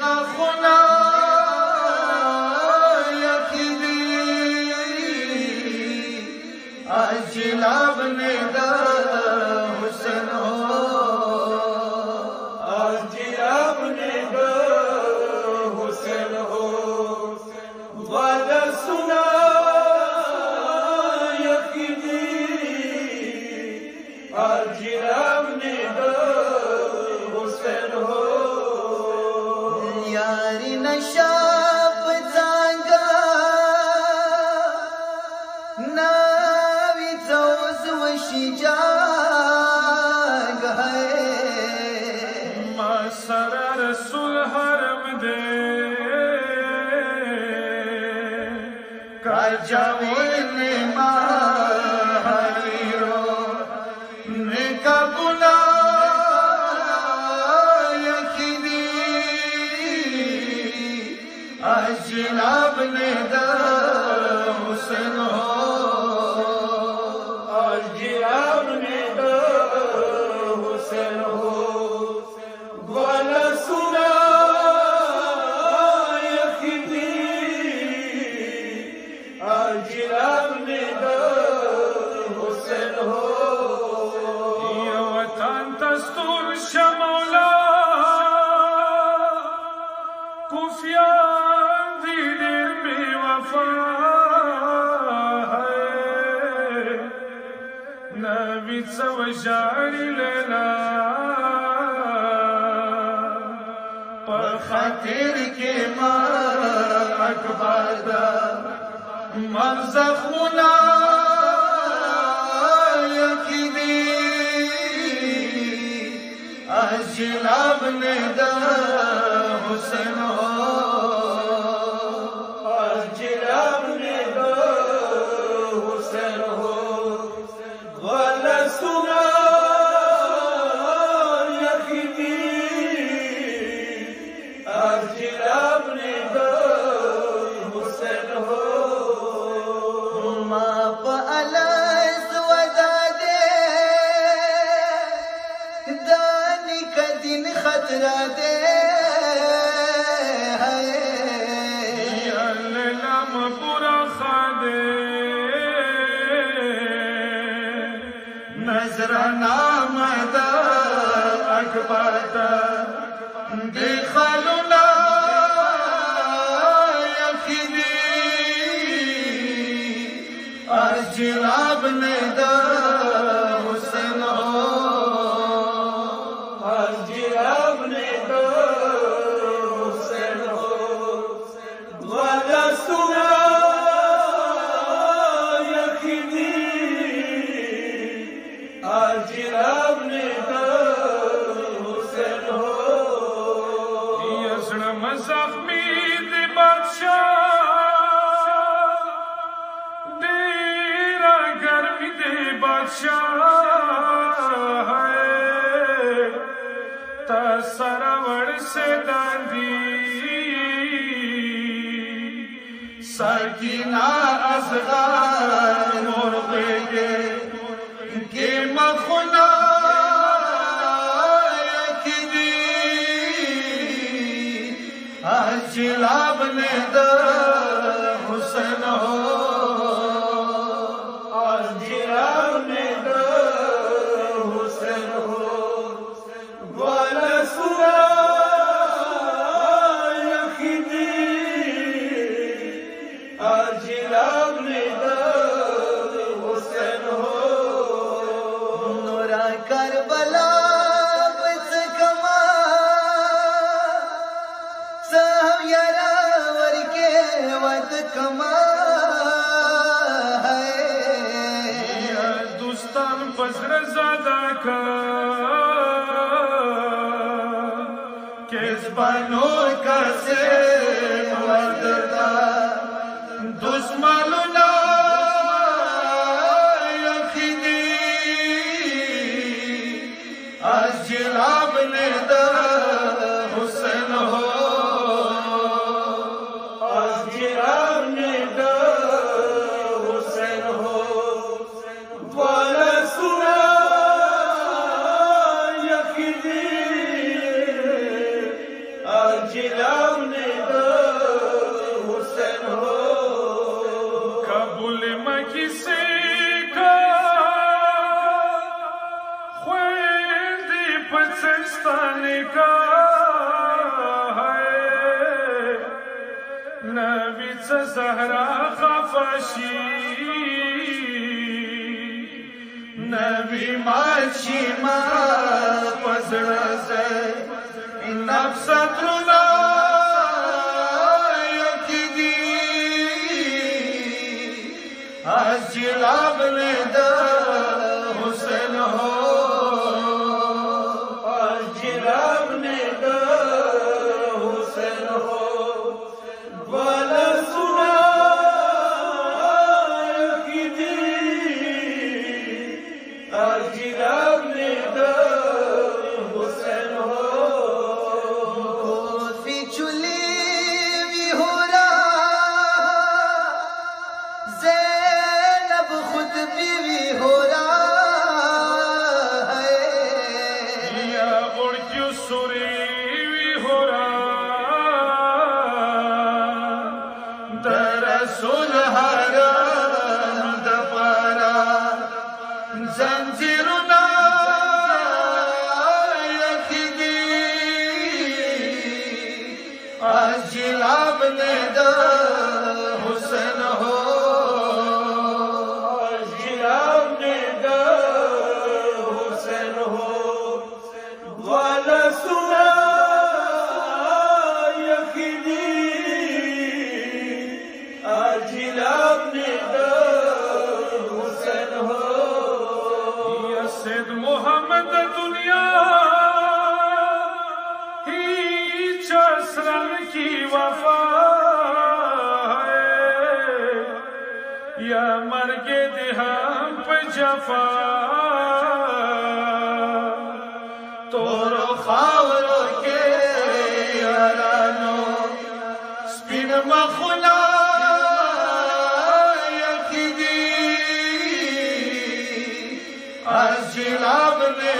غخنا یخیدی اجلاب ندا حسن ہو اجلاب ندا حسن ہو والا سنا یخیدی اجلاب ندا حسن ہو یاری نشاپ زانگا ناوی توز وشی جانگ ہے ما سر رسول حرم دے کا جاون ما حریرو نکا گناہ اجلاب ندا حسن ہو اجلاب ندا حسن ہو والا سنا یخیدی اجلاب ندا حسن ہو یا وطن دستور شمولا کوفیان نبی سوجاری لیلا پر خاطر کے ماں اکبر دا منزخونا یخیدی اجلاب ندا حسن ہو اجلاب ندا حسن ہو والا سنا یخیدی اجلاب ندا حسن ہو ما پا علیس ودا دے دانی کا دن خطرہ دے نظرانہ مدہ اکبر دیخلونا یخیدی اجلاب ندا حسن ہو اجلاب ندا حسن ہو والا سنا اجلاب ندا حسن ہو یزرم زخمی دی بادشاہ دیرا گرمی دی بادشاہ ہے تا سراوڑ سے داندی سکینہ اصغر مرغے کے مخنا یخیدی اجلاب ندا حسن ہو اجلاب ندا حسن ہو والا سنا یخیدی اجلاب ندا حسن ہو کربلا بس کما سہو یرا ور کے ود کما ہے دوستان پسر زادہ کا کس بنو کا سے ودتا دشمنونا اجلاب ندا حسن ہو اجلاب ندا حسن ہو والا سنا یخیدی जिलाम ने हुसैन हो काबुल मकी से का ख्वेदी पचस्तान का है नबी ज़हरा खफशी नबी माची मा पजड़े नफ्सतुना यकीदी जिलाब ने हुसैन हो जिलाब ने हुसैन हो वाला सुना यकीदी जिलाब ने हुसैन हो जंजीरुना यकीदी जिलाब ने हुसैन हो जिलाब ने हुसैन हो वाला सुना यकीदी जिलाब ने हुसैन हो सैद मोहम्मद दुनिया ही चसरन की वफा है या मरगे दिहां पे जफा तोरो खावरो के यारानो स्पिन मखुला यकीदी जिलाब ने